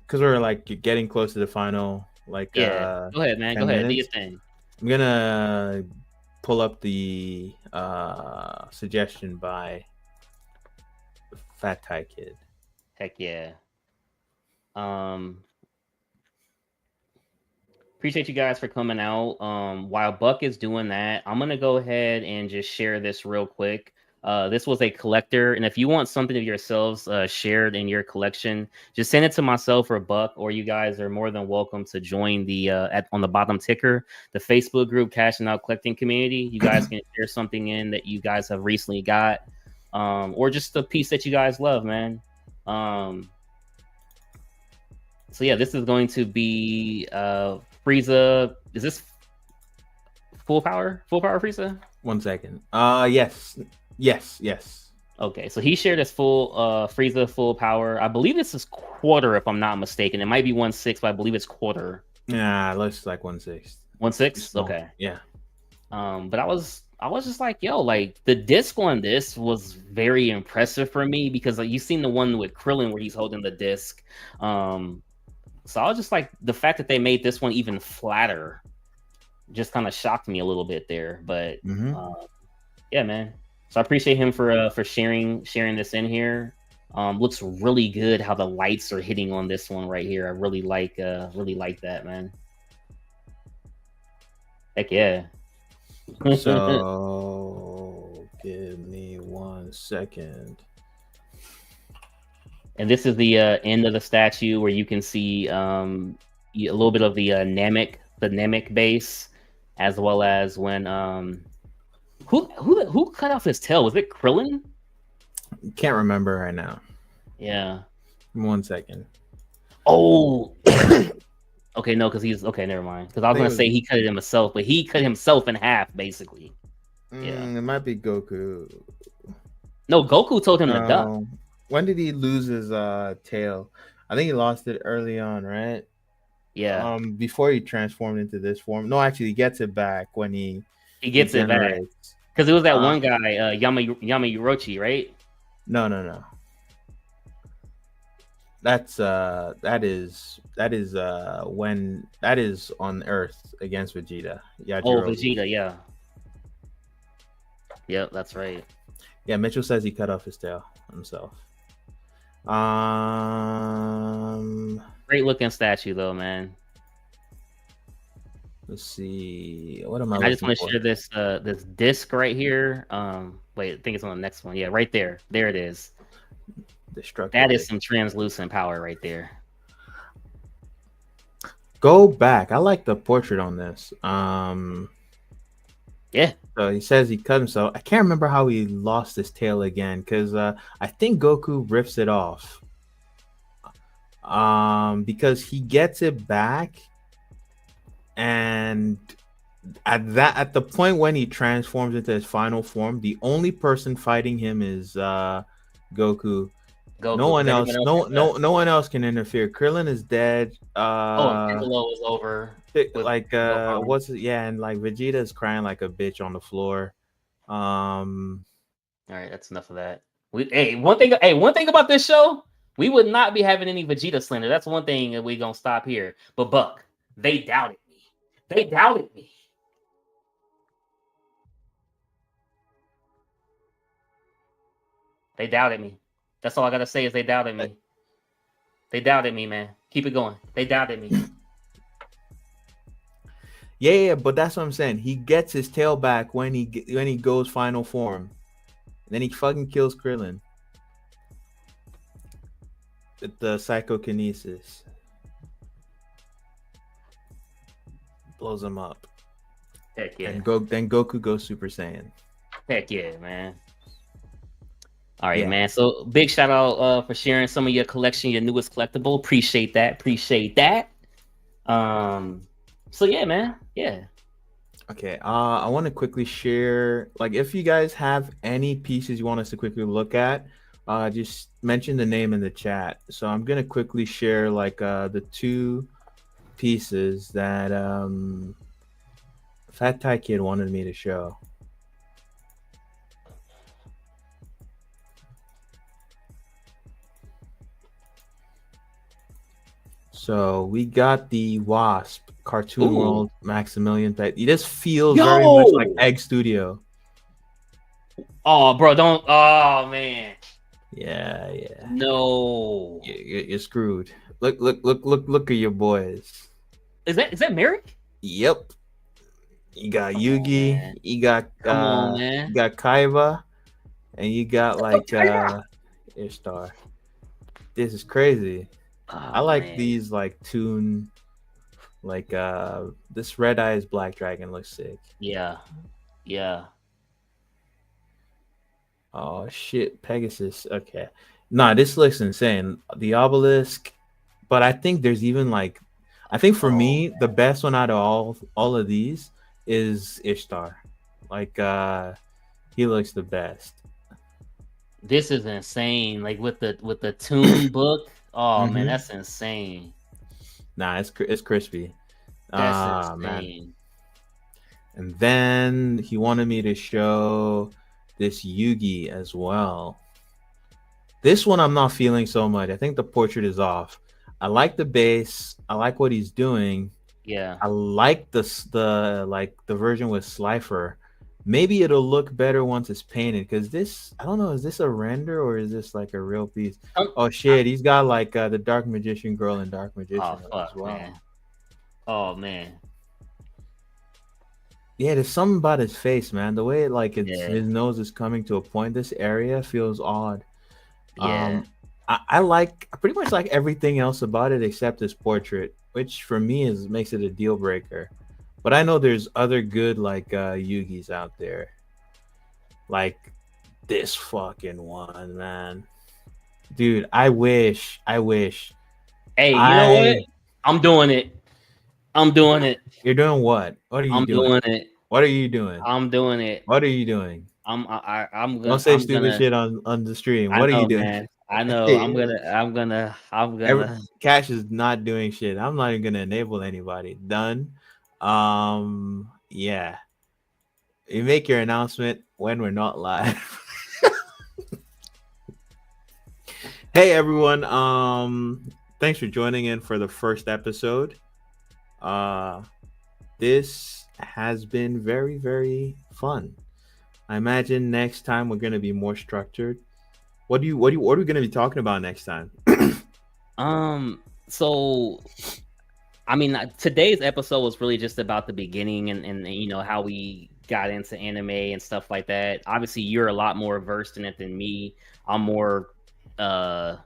because we're like getting close to the final. Like, go ahead, man. Go ahead, do your thing. I'm gonna pull up the suggestion by Fat Thai Kid. Heck yeah. Appreciate you guys for coming out. While Buck is doing that, I'm gonna go ahead and just share this real quick. This was a collector, and if you want something of yourselves shared in your collection, just send it to myself or Buck, or you guys are more than welcome to join the on the bottom ticker, the Facebook group Cashing Out Collecting Community. You guys can share something in that you guys have recently got, or just a piece that you guys love, man. So yeah, this is going to be Frieza. Is this full power? Full power Frieza? 1 second. Yes. Okay, so he shared his full Frieza full power. I believe this is quarter, if I'm not mistaken. It might be 1/6, but I believe it's quarter. Yeah, looks like 1/6. 1/6? Okay. Yeah. But I was just like, yo, like the disc on this was very impressive for me because like, you've seen the one with Krillin where he's holding the disc. So I was just like, the fact that they made this one even flatter just kind of shocked me a little bit there. But yeah, man. So I appreciate him for sharing this in here. Looks really good how the lights are hitting on this one right here. I really like that, man. Heck yeah. So give me 1 second. And this is the end of the statue where you can see a little bit of the Namek base, as well as when who cut off his tail? Was it Krillin? Can't remember right now. Yeah. 1 second. Oh. Okay, no, because he's okay. Never mind. Because I was gonna say he cut it himself, but he cut himself in half, basically. Yeah. It might be Goku. No, Goku told him to duck. When did he lose his tail? I think he lost it early on, right? Yeah. Before he transformed into this form. No, actually, he gets it back when he gets it back. Because it was that one guy, Yama-Yurochi, right? No. That is on Earth against Vegeta. Vegeta, yeah. Yep, that's right. Yeah, Mitchell says he cut off his tail himself. Great looking statue though, man. Let's see. What am I? I just want to share this this disc right here. Wait, I think it's on the next one. Yeah, right there. There it is. Destructive. That is some translucent power right there. Go back. I like the portrait on this. Yeah. So he says he cut himself. I can't remember how he lost his tail again because I think Goku rips it off. Because he gets it back, and at the point when he transforms into his final form, the only person fighting him is Goku. No one else. No one else can interfere. Krillin is dead. Piccolo is over. What's it? Yeah, and like Vegeta is crying like a bitch on the floor. All right, that's enough of that. One thing about this show, we would not be having any Vegeta slander. That's one thing that we gonna stop here. But Buck, they doubted me. They doubted me. They doubted me. That's all I gotta say is they doubted me. They doubted me, man. Keep it going. They doubted me. Yeah, but that's what I'm saying. He gets his tail back when he goes final form. Then he fucking kills Krillin. With the psychokinesis. Blows him up. Heck yeah. And then Goku goes Super Saiyan. Heck yeah, man. All right, man. So big shout out for sharing some of your collection, your newest collectible. Appreciate that. So yeah, man. Yeah. Okay. I want to quickly share, like, if you guys have any pieces you want us to quickly look at, just mention the name in the chat. So I'm gonna quickly share like the two pieces that Fat Thai Kid wanted me to show. So we got the Wasp Cartoon World Maximilian type. It just feels very much like Egg Studio. Oh, bro, don't. Oh, man. Yeah. No. You're screwed. Look at your boys. Is that Merrick? Yep. You got Come on, Yugi. man. Come on, man. You got Kaiba, and you got Oh, Tyra. Ishtar. This is crazy. I Oh like man. these like tune this Red Eyes Black Dragon looks sick. Yeah. Yeah. Oh shit, Pegasus. Okay. Nah, this looks insane. The obelisk, but I think there's even like I think for Oh, me, the best one out of all of these is Ishtar. Like he looks the best. this is insane. Like with the tune book. Oh man, Mm-hmm. that's insane. Nah, it's crispy. That's Ah man. insane. And then he wanted me to show this Yugi as well. This one I'm not feeling so much. I think the portrait is off. I like the base. I like what he's doing. Yeah. I like the version with Slifer. Maybe it'll look better once it's painted because this I don't know, is this a render or is this like a real piece? Um, Oh I- shit, he's got like the Dark Magician girl and Dark Magician oh as fuck, well. man. Oh man. Yeah, there's something about his face, man. The way Yeah. his nose is coming to a point. This area feels odd. Yeah. Um, I like I pretty much like everything else about it except his portrait, which for me is makes it a deal breaker. But I know there's other good Yugis out there, like this fucking one, man. Dude, I wish Hey, you know what? I. I'm doing it. I'm doing it. You're doing what? What are you I'm doing? doing it. What are you doing? I'm doing it. What are you doing? I'm Don't say I'm stupid gonna shit on the stream. I What are you know, doing? man. I know. Hey, I'm every gonna Cash is not doing shit. I'm not even gonna enable anybody. Done. Yeah. You make your announcement when we're not live. Hey everyone. Thanks for joining in for the first episode. Uh this has been very, very fun. I imagine next time we're gonna be more structured. What are we gonna be talking about next time? so I mean, today's episode was really just about the beginning and how we got into anime and stuff like that. Obviously, you're a lot more versed in it than me. I'm more, uh,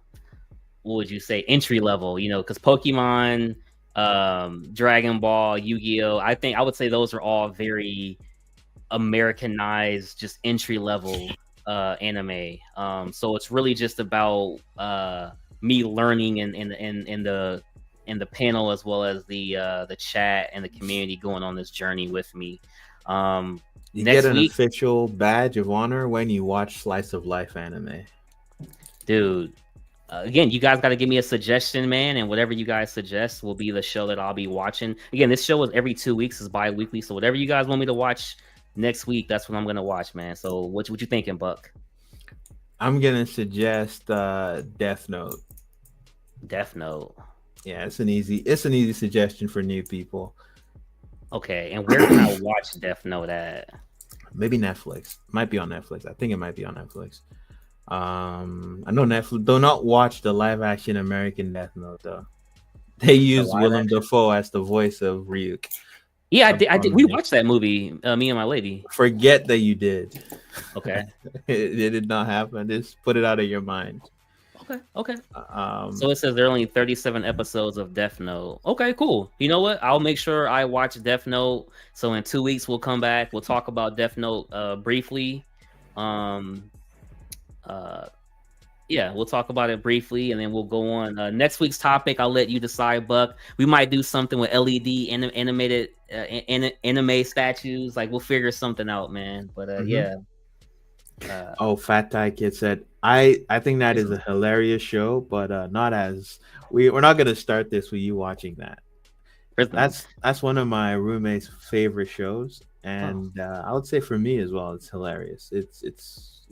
what would you say, entry level? Because Pokemon, Dragon Ball, Yu-Gi-Oh. I think I would say those are all very Americanized, just entry level anime. So it's really just about me learning in the panel as well as the chat and the community going on this journey with me. You get Next an week, official badge of honor when you watch slice of life anime. dude. Again, you guys got to give me a suggestion, man, and whatever you guys suggest will be the show that I'll be watching. Again, this show is every 2 weeks, is bi-weekly, so whatever you guys want me to watch next week, that's what I'm gonna watch, man. So what you thinking, Buck? I'm gonna suggest Death Note. Death Note. Yeah, it's an easy suggestion for new people. Okay, and where can I watch Death Note at? Maybe Netflix. Might be on Netflix. I think it might be on Netflix. I know Netflix. Do not watch the live action American Death Note though. They The used live Willem action? Dafoe as the voice of Ryuk. Yeah, I Some did. I did. We combination. watched that movie, me and my lady. Forget that you did. Okay. It did not happen. Just put it out of your mind. Okay. Um, So it says there are only 37 episodes of Death Note. Okay, cool. You know what? I'll make sure I watch Death Note. So in 2 weeks we'll come back. We'll talk about Death Note briefly. Um, yeah, we'll talk about it briefly, and then we'll go on next week's topic. I'll let you decide, Buck. We might do something with LED animated anime statues. Like we'll figure something out, man. But yeah. Fat Thai Kid said, I think that is a hilarious show, but not as we're not gonna start this with you watching that. That's one of my roommate's favorite shows, and I would say for me as well, it's hilarious.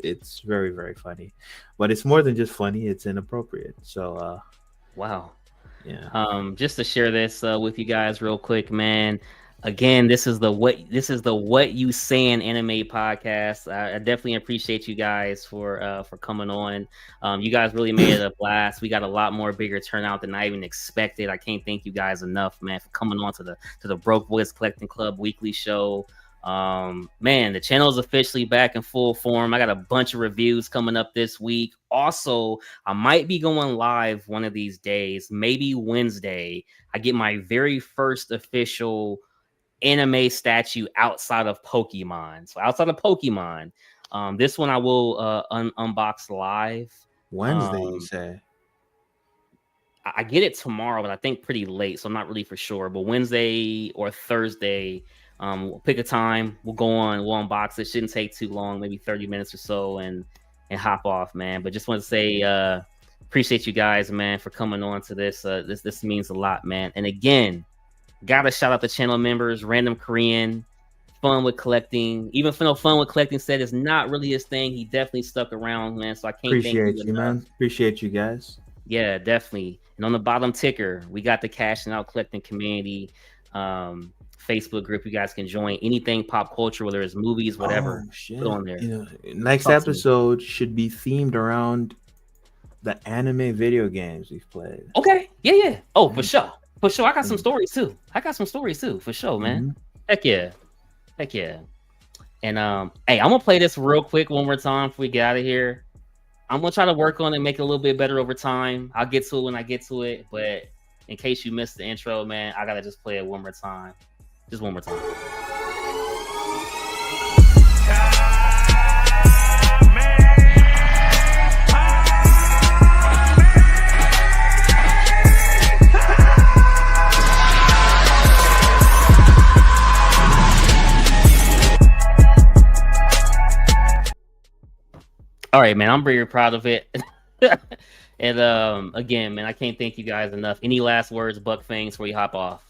It's very, very funny, but it's more than just funny. It's inappropriate. So wow. yeah. Just to share this with you guys real quick, man. Again, this is the What You Saying anime podcast. I definitely appreciate you guys for coming on. You guys really made it a blast. We got a lot more bigger turnout than I even expected. I can't thank you guys enough, man, for coming on to the Broke Boys Collecting Club weekly show. Man, the channel is officially back in full form. I got a bunch of reviews coming up this week. Also, I might be going live one of these days, maybe Wednesday. I get my very first official anime statue outside of Pokemon. So outside of Pokemon, this one I will unbox live. Wednesday, you say? I get it tomorrow, but I think pretty late, so I'm not really for sure. But Wednesday or Thursday, we'll pick a time. We'll we'll unbox it. Shouldn't take too long, maybe 30 minutes or so, and hop off, man. But just want to say appreciate you guys, man, for coming on to this. This means a lot, man. And again, gotta shout out the channel members, Random Korean, Fun with Collecting. Even though Fun with Collecting said it's not really his thing, he definitely stuck around, man. So I can't appreciate you, man. Appreciate you guys. Yeah, definitely. And on the bottom ticker, we got the Cashing Out Collecting community Facebook group. You guys can join anything pop culture, whether it's movies, whatever. Put on there. Next episode should be themed around the anime video games we've played. Okay. Yeah. Oh, for sure. For sure. I got some stories too. For sure, man. Heck yeah. And hey, I'm gonna play this real quick one more time before we get out of here. I'm gonna try to work on it, make it a little bit better over time. I'll get to it when I get to it, but in case you missed the intro, man, I gotta just play it one more time. Just one more time. All right, man, I'm very proud of it. And again, man, I can't thank you guys enough. Any last words, Buck Fangs, before you hop off?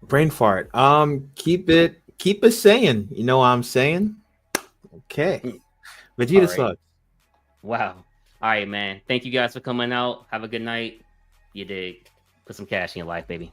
Brain fart. Keep it Saiyan. You know what I'm saying? Okay. Vegeta sucks. Wow. All right, man. Thank you guys for coming out. Have a good night. You dig. Put some cash in your life, baby.